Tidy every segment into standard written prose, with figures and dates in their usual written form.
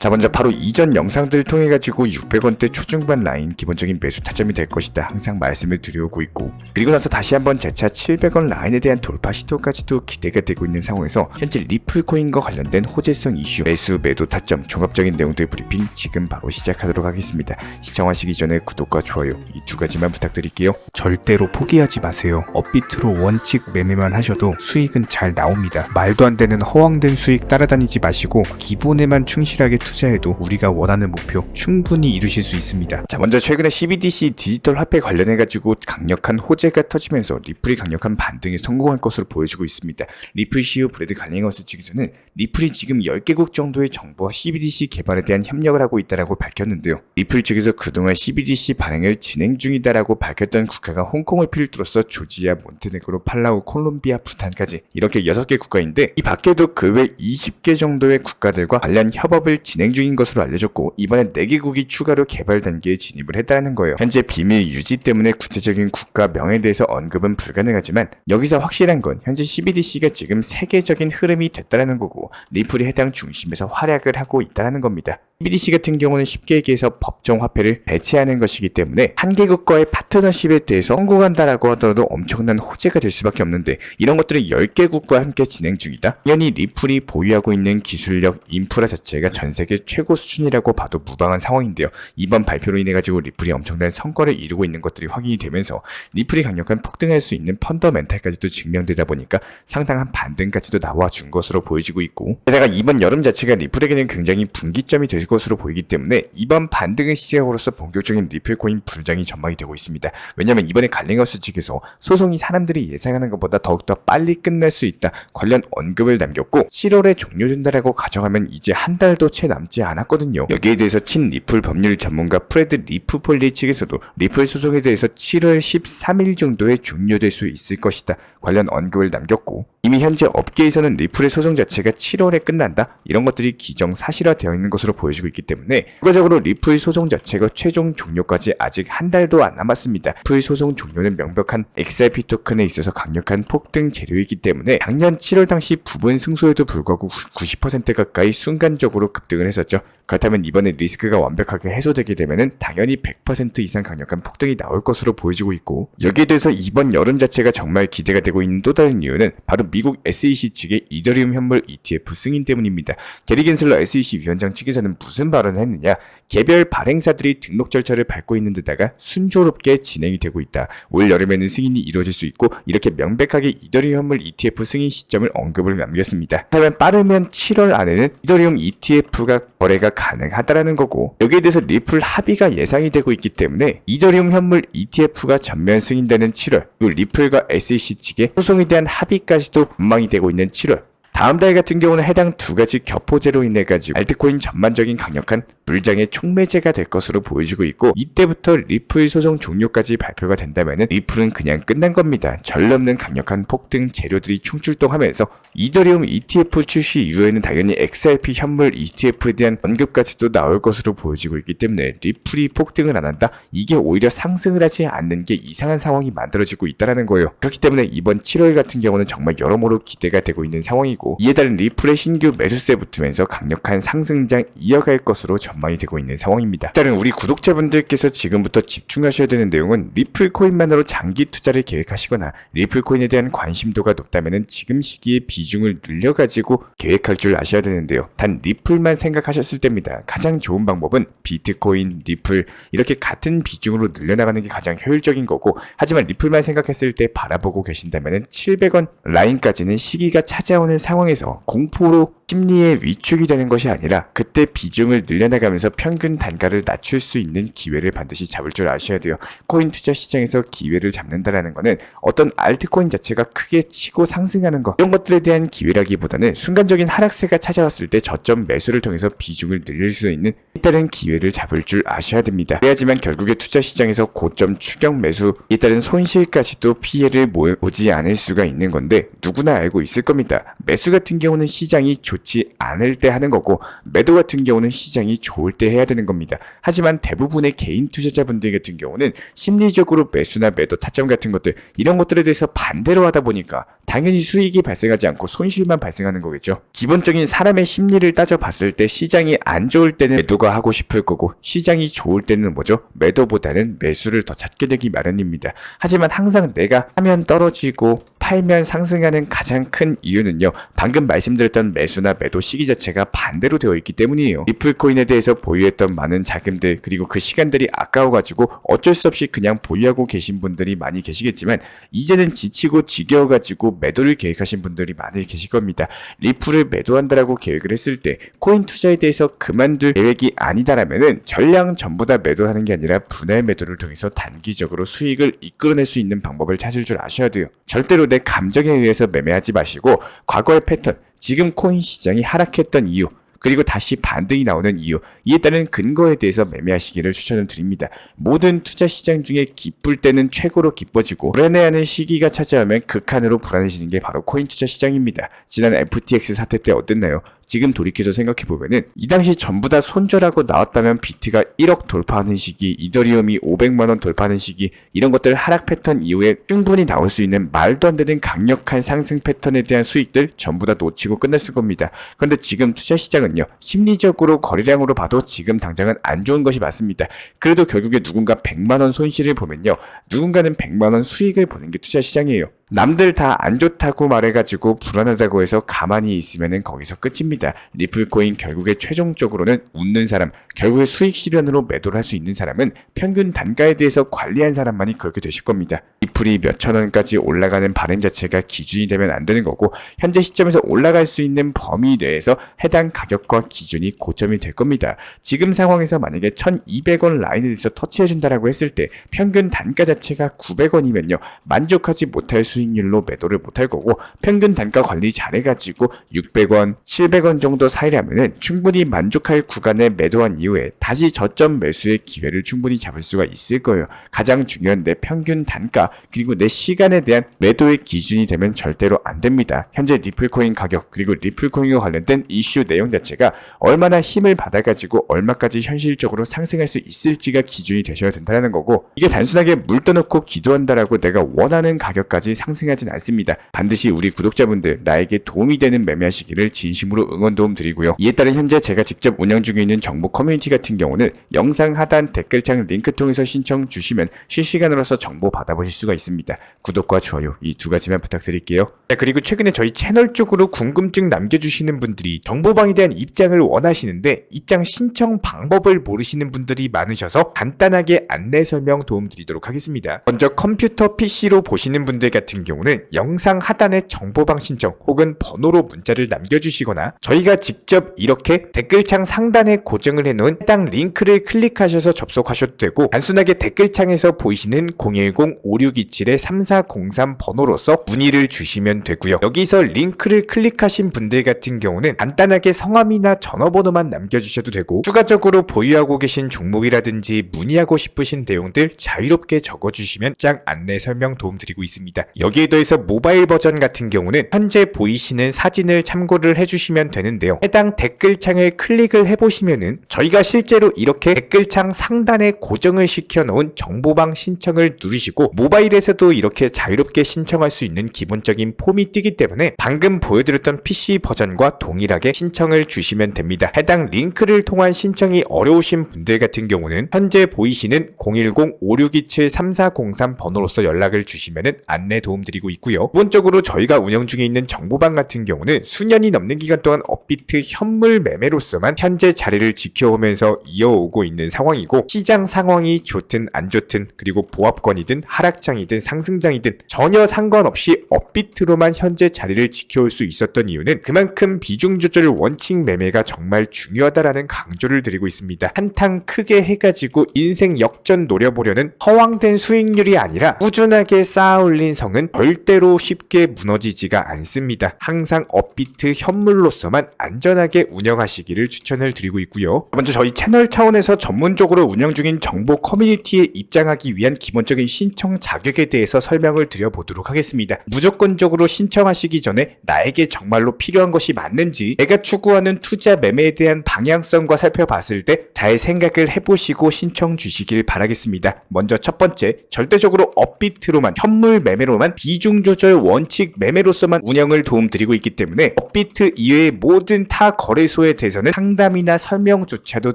자, 먼저 바로 이전 영상들을 통해 가지고 600원대 초중반 라인 기본적인 매수 타점이 될 것이다 항상 말씀을 드려오고 있고, 그리고 나서 다시 한번 재차 700원 라인에 대한 돌파 시도까지도 기대가 되고 있는 상황에서 현재 리플 코인과 관련된 호재성 이슈, 매수 매도 타점, 종합적인 내용들 브리핑 지금 바로 시작하도록 하겠습니다. 시청하시기 전에 구독과 좋아요 이 두 가지만 부탁드릴게요. 절대로 포기하지 마세요. 업비트로 원칙 매매만 하셔도 수익은 잘 나옵니다. 말도 안 되는 허황된 수익 따라다니지 마시고 기본에만 충실하게 투자해도 우리가 원하는 목표 충분히 이루실 수 있습니다. 자, 먼저 최근에 CBDC 디지털 화폐 관련해가지고 강력한 호재가 터지면서 리플이 강력한 반등에 성공할 것으로 보여지고 있습니다. 리플 CEO 브래드 갈링허스 측에서는 리플이 지금 10개국 정도의 정부와 CBDC 개발에 대한 협력을 하고 있다고 밝혔는데요. 리플 측에서 그동안 CBDC 발행을 진행 중이다라고 밝혔던 국가가 홍콩을 필두로서 조지아, 몬테네그로, 팔라우, 콜롬비아, 부탄까지 이렇게 6개 국가인데, 이 밖에도 그 외 20개 정도의 국가들과 관련 협업을 진행 중인 것으로 알려졌고, 이번에 4개국이 추가로 개발 단계에 진입을 했다는 거예요. 현재 비밀 유지 때문에 구체적인 국가 명에 대해서 언급은 불가능하지만, 여기서 확실한 건 현재 CBDC가 지금 세계적인 흐름이 됐다는 거고, 리플이 해당 중심에서 활약을 하고 있다는 겁니다. CBDC 같은 경우는 쉽게 얘기해서 법정 화폐를 배치하는 것이기 때문에 한 개국과의 파트너십에 대해서 성공한다라고 하더라도 엄청난 호재가 될 수밖에 없는데, 이런 것들은 10개국과 함께 진행 중이다. 당연히 리플이 보유하고 있는 기술력, 인프라 자체가 전 세계 최고 수준이라고 봐도 무방한 상황인데요. 이번 발표로 인해 가지고 리플이 엄청난 성과를 이루고 있는 것들이 확인이 되면서 리플이 강력한 폭등할 수 있는 펀더멘탈까지도 증명되다 보니까 상당한 반등까지도 나와준 것으로 보여지고 있고, 게다가 이번 여름 자체가 리플에게는 굉장히 분기점이 될 것으로 보이기 때문에 이번 반등의 시작으로서 본격적인 리플 코인 불장이 전망이 되고 있습니다. 왜냐면 이번에 갈링허스 측에서 소송이 사람들이 예상하는 것보다 더욱더 빨리 끝날 수 있다 관련 언급을 남겼고, 7월에 종료된다라고 가정하면 이제 한 달도 채 남지 않았거든요. 여기에 대해서 친 리플 법률 전문가 프레드 리프폴리 측에서도 리플 소송에 대해서 7월 13일 정도에 종료될 수 있을 것이다 관련 언급을 남겼고, 이미 현재 업계에서는 리플의 소송 자체가 7월에 끝난다 이런 것들이 기정사실화되어 있는 것으로 보여지고 있기 때문에 결과적으로 리플 소송 자체가 최종 종료까지 아직 한 달도 안 남았습니다. 리플 소송 종료는 명백한 XRP 토큰에 있어서 강력한 폭등 재료이기 때문에 작년 7월 당시 부분 승소에도 불구하고 90% 가까이 순간적으로 급등을 했었죠. 그렇다면 이번에 리스크가 완벽하게 해소되게 되면은 당연히 100% 이상 강력한 폭등이 나올 것으로 보여지고 있고, 여기에 대해서 이번 여름 자체가 정말 기대가 되고 있는 또 다른 이유는 바로 미국 SEC 측의 이더리움 현물 ETF 승인 때문입니다. 게리 겐슬러 SEC 위원장 측에서는 무슨 발언을 했느냐, 개별 발행사들이 등록 절차를 밟고 있는 데다가 순조롭게 진행이 되고 있다. 올 여름에는 승인이 이루어질 수 있고, 이렇게 명백하게 이더리움 현물 ETF 승인 시점을 언급을 남겼습니다. 그렇다면 빠르면 7월 안에는 이더리움 ETF가 거래가 가능하다라는 거고, 여기에 대해서 리플 합의가 예상이 되고 있기 때문에 이더리움 현물 ETF가 전면 승인되는 7월, 그리고 리플과 SEC 측의 소송에 대한 합의까지도 전망이 되고 있는 7월, 다음 달 같은 경우는 해당 두 가지 겹호재로 인해 가지고 알트코인 전반적인 강력한 불장의 촉매제가 될 것으로 보여지고 있고, 이때부터 리플 소송 종료까지 발표가 된다면은 리플은 그냥 끝난 겁니다. 전례없는 강력한 폭등 재료들이 총출동하면서 이더리움 ETF 출시 이후에는 당연히 XRP 현물 ETF에 대한 언급까지도 나올 것으로 보여지고 있기 때문에 리플이 폭등을 안 한다? 이게 오히려 상승을 하지 않는 게 이상한 상황이 만들어지고 있다는 거예요. 그렇기 때문에 이번 7월 같은 경우는 정말 여러모로 기대가 되고 있는 상황이고, 이에 따른 리플의 신규 매수세 붙으면서 강력한 상승장 이어갈 것으로 전망이 되고 있는 상황입니다. 따른 우리 구독자분들께서 지금부터 집중하셔야 되는 내용은 리플 코인만으로 장기 투자를 계획하시거나 리플 코인에 대한 관심도가 높다면 지금 시기에 비중을 늘려가지고 계획할 줄 아셔야 되는데요. 단 리플만 생각하셨을 때입니다. 가장 좋은 방법은 비트코인, 리플 이렇게 같은 비중으로 늘려나가는 게 가장 효율적인 거고, 하지만 리플만 생각했을 때 바라보고 계신다면 700원 라인까지는 시기가 찾아오는 상황에서 공포로 심리에 위축이 되는 것이 아니라 그때 비중을 늘려나가면서 평균 단가를 낮출 수 있는 기회를 반드시 잡을 줄 아셔야 돼요. 코인 투자 시장에서 기회를 잡는다라는 거는 어떤 알트코인 자체가 크게 치고 상승하는 것, 이런 것들에 대한 기회라기보다는 순간적인 하락세가 찾아왔을 때 저점 매수를 통해서 비중을 늘릴 수 있는 이따른 기회를 잡을 줄 아셔야 됩니다. 그래야지만 결국에 투자 시장에서 고점 추격 매수, 이따른 손실까지도 피해를 보지 않을 수가 있는 건데 누구나 알고 있을 겁니다. 매수 같은 경우는 시장이 좋지 않을 때 하는 거고, 매도 같은 경우는 시장이 좋을 때 해야 되는 겁니다. 하지만 대부분의 개인 투자자분들 같은 경우는 심리적으로 매수나 매도 타점 같은 것들, 이런 것들에 대해서 반대로 하다 보니까 당연히 수익이 발생하지 않고 손실만 발생하는 거겠죠. 기본적인 사람의 심리를 따져봤을 때 시장이 안 좋을 때는 매도가 하고 싶을 거고, 시장이 좋을 때는 뭐죠? 매도보다는 매수를 더 찾게 되기 마련입니다. 하지만 항상 내가 하면 떨어지고 팔면 상승하는 가장 큰 이유는요, 방금 말씀드렸던 매수나 매도 시기 자체가 반대로 되어 있기 때문이에요. 리플코인에 대해서 보유했던 많은 자금들, 그리고 그 시간들이 아까워가지고 어쩔 수 없이 그냥 보유하고 계신 분들이 많이 계시겠지만, 이제는 지치고 지겨워가지고 매도를 계획하신 분들이 많이 계실 겁니다. 리플을 매도한다라고 계획을 했을 때 코인 투자에 대해서 그만둘 계획이 아니다라면은 전량 전부 다 매도하는 게 아니라 분할 매도를 통해서 단기적으로 수익을 이끌어낼 수 있는 방법을 찾을 줄 아셔야 돼요. 절대로 내 감정에 의해서 매매하지 마시고, 과거의 패턴, 지금 코인 시장이 하락했던 이유, 그리고 다시 반등이 나오는 이유, 이에 따른 근거에 대해서 매매하시기를 추천을 드립니다. 모든 투자 시장 중에 기쁠 때는 최고로 기뻐지고, 불안해하는 시기가 찾아오면 극한으로 불안해지는 게 바로 코인 투자 시장입니다. 지난 FTX 사태 때 어땠나요? 지금 돌이켜서 생각해보면은 이 당시 전부 다 손절하고 나왔다면 비트가 1억 돌파하는 시기, 이더리움이 500만원 돌파하는 시기, 이런 것들 하락 패턴 이후에 충분히 나올 수 있는 말도 안 되는 강력한 상승 패턴에 대한 수익들 전부 다 놓치고 끝났을 겁니다. 그런데 지금 투자 시장은요, 심리적으로 거래량으로 봐도 지금 당장은 안 좋은 것이 맞습니다. 그래도 결국에 누군가 100만원 손실을 보면요, 누군가는 100만원 수익을 보는 게 투자 시장이에요. 남들 다 안 좋다고 말해가지고 불안하다고 해서 가만히 있으면은 거기서 끝입니다. 리플코인 결국에 최종적으로는 웃는 사람, 결국에 수익 실현으로 매도를 할 수 있는 사람은 평균 단가에 대해서 관리한 사람만이 그렇게 되실 겁니다. 리플이 몇천 원까지 올라가는 발행 자체가 기준이 되면 안 되는 거고, 현재 시점에서 올라갈 수 있는 범위 내에서 해당 가격과 기준이 고점이 될 겁니다. 지금 상황에서 만약에 1200원 라인에 대해서 터치해준다라고 했을 때 평균 단가 자체가 900원이면요, 만족하지 못할 수익률로 매도를 못할 거고, 평균 단가 관리 잘해가지고 600원, 700원 정도 사이라면은 충분히 만족할 구간에 매도한 이후에 다시 저점 매수의 기회를 충분히 잡을 수가 있을 거예요. 가장 중요한 내 평균 단가, 그리고 내 시간에 대한 매도의 기준이 되면 절대로 안 됩니다. 현재 리플코인 가격, 그리고 리플코인과 관련된 이슈 내용 자체가 얼마나 힘을 받아가지고 얼마까지 현실적으로 상승할 수 있을지가 기준이 되셔야 된다는 거고, 이게 단순하게 물 떠놓고 기도한다라고 내가 원하는 가격까지 상승하진 않습니다. 반드시 우리 구독자분들, 나에게 도움이 되는 매매하시기를 진심으로 응원 도움 드리고요. 이에 따른 현재 제가 직접 운영 중에 있는 정보 커뮤니티 같은 경우는 영상 하단 댓글창 링크 통해서 신청 주시면 실시간으로서 정보 받아보실 수가 있습니다. 구독과 좋아요, 이 두 가지만 부탁드릴게요. 그리고 최근에 저희 채널 쪽으로 궁금증 남겨주시는 분들이 정보방에 대한 입장을 원하시는데 입장 신청 방법을 모르시는 분들이 많으셔서 간단하게 안내 설명 도움 드리도록 하겠습니다. 먼저 컴퓨터 PC로 보시는 분들 같은 경우는 영상 하단에 정보방 신청 혹은 번호로 문자를 남겨주시거나, 저희가 직접 이렇게 댓글창 상단에 고정을 해놓은 해당 링크를 클릭하셔서 접속하셔도 되고, 단순하게 댓글창에서 보이시는 010-5627-3403 번호로서 문의를 주시면 되고요. 여기서 링크를 클릭하신 분들 같은 경우는 간단하게 성함이나 전화번호만 남겨주셔도 되고, 추가적으로 보유하고 계신 종목이라든지 문의하고 싶으신 내용들 자유롭게 적어주시면 짱 안내 설명 도움 드리고 있습니다. 여기에 더해서 모바일 버전 같은 경우는 현재 보이시는 사진을 참고를 해주시면 되는데요. 해당 댓글창을 클릭을 해보시면은 저희가 실제로 이렇게 댓글창 상단에 고정을 시켜놓은 정보방 신청을 누르시고, 모바일에서도 이렇게 자유롭게 신청할 수 있는 기본적인 폼이 뜨기 때문에 방금 보여드렸던 PC 버전과 동일하게 신청을 주시면 됩니다. 해당 링크를 통한 신청이 어려우신 분들 같은 경우는 현재 보이시는 010-5627-3403 번호로서 연락을 주시면은 안내 도움 드리고 있고요. 기본적으로 저희가 운영 중에 있는 정보방 같은 경우는 수년이 넘는 기간 동안 업비트 현물 매매로서만 현재 자리를 지켜오면서 이어오고 있는 상황이고, 시장 상황이 좋든 안 좋든, 그리고 보합권이든 하락장이든 상승장이든 전혀 상관없이 업비트로만 현재 자리를 지켜올 수 있었던 이유는 그만큼 비중 조절 원칙 매매가 정말 중요하다라는 강조를 드리고 있습니다. 한탕 크게 해가지고 인생 역전 노려보려는 허황된 수익률이 아니라 꾸준하게 쌓아 올린 성은 시장은 절대로 쉽게 무너지지가 않습니다. 항상 업비트 현물로서만 안전하게 운영하시기를 추천을 드리고 있고요. 먼저 저희 채널 차원에서 전문적으로 운영 중인 정보 커뮤니티에 입장하기 위한 기본적인 신청 자격에 대해서 설명을 드려보도록 하겠습니다. 무조건적으로 신청하시기 전에 나에게 정말로 필요한 것이 맞는지, 내가 추구하는 투자 매매에 대한 방향성과 살펴봤을 때 잘 생각을 해보시고 신청 주시길 바라겠습니다. 먼저 첫 번째, 절대적으로 업비트로만, 현물 매매로만, 비중 조절 원칙 매매로서만 운영을 도움드리고 있기 때문에 업비트 이외의 모든 타 거래소에 대해서는 상담이나 설명조차도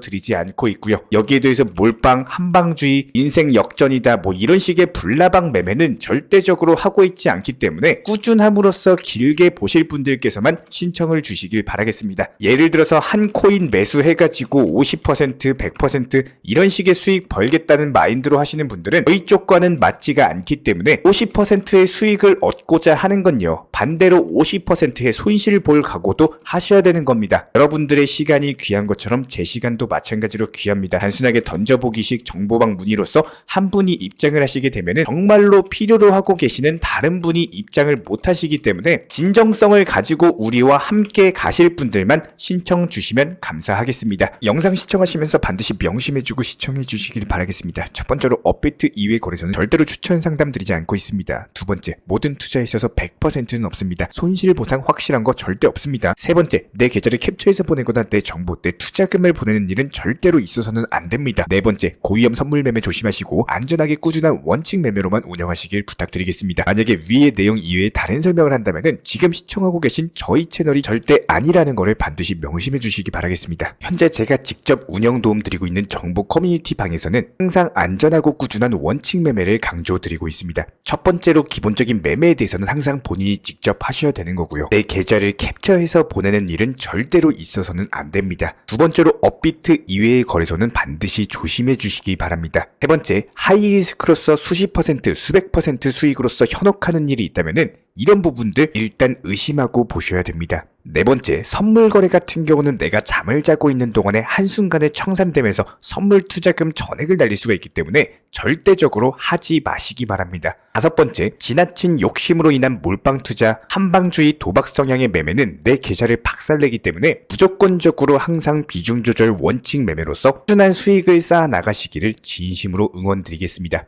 드리지 않고 있고요. 여기에 대해서 몰빵, 한방주의, 인생 역전이다 뭐 이런 식의 불나방 매매는 절대적으로 하고 있지 않기 때문에 꾸준함으로써 길게 보실 분들께서만 신청을 주시길 바라겠습니다. 예를 들어서 한 코인 매수해가지고 50%, 100% 이런 식의 수익 벌겠다는 마인드로 하시는 분들은 저희 쪽과는 맞지가 않기 때문에 50%의 수익을 얻고자 하는 건요, 반대로 50%의 손실을 볼 각오도 하셔야 되는 겁니다. 여러분들의 시간이 귀한 것처럼 제 시간도 마찬가지로 귀합니다. 단순하게 던져보기식 정보방 문의로서 한 분이 입장을 하시게 되면 정말로 필요로 하고 계시는 다른 분이 입장을 못 하시기 때문에 진정성을 가지고 우리와 함께 가실 분들만 신청 주시면 감사하겠습니다. 영상 시청하시면서 반드시 명심해주고 시청해 주시길 바라겠습니다. 첫 번째로 업비트 이외 거래소는 절대로 추천 상담 드리지 않고 있습니다. 두 번째, 모든 투자에 있어서 100%는 없습니다. 손실 보상 확실한 거 절대 없습니다. 세 번째, 내 계좌를 캡처해서 보내거나 내 정보, 내 투자금을 보내는 일은 절대로 있어서는 안 됩니다. 네 번째, 고위험 선물 매매 조심하시고 안전하게 꾸준한 원칙 매매로만 운영하시길 부탁드리겠습니다. 만약에 위의 내용 이외에 다른 설명을 한다면 지금 시청하고 계신 저희 채널이 절대 아니라는 것을 반드시 명심해 주시기 바라겠습니다. 현재 제가 직접 운영 도움 드리고 있는 정보 커뮤니티 방에서는 항상 안전하고 꾸준한 원칙 매매를 강조드리고 있습니다. 첫 번째로 기본적인 매매에 대해서는 항상 본인이 직접 하셔야 되는 거고요. 내 계좌를 캡처해서 보내는 일은 절대로 있어서는 안 됩니다. 두 번째로 업비트 이외의 거래소는 반드시 조심해 주시기 바랍니다. 세 번째, 하이리스크로서 수십 퍼센트, 수백 퍼센트 수익으로서 현혹하는 일이 있다면 이런 부분들 일단 의심하고 보셔야 됩니다. 네 번째, 선물 거래 같은 경우는 내가 잠을 자고 있는 동안에 한순간에 청산되면서 선물 투자금 전액을 날릴 수가 있기 때문에 절대적으로 하지 마시기 바랍니다. 다섯 번째, 지나친 욕심으로 인한 몰빵 투자, 한방주의 도박 성향의 매매는 내 계좌를 박살내기 때문에 무조건적으로 항상 비중 조절 원칙 매매로서 꾸준한 수익을 쌓아 나가시기를 진심으로 응원드리겠습니다.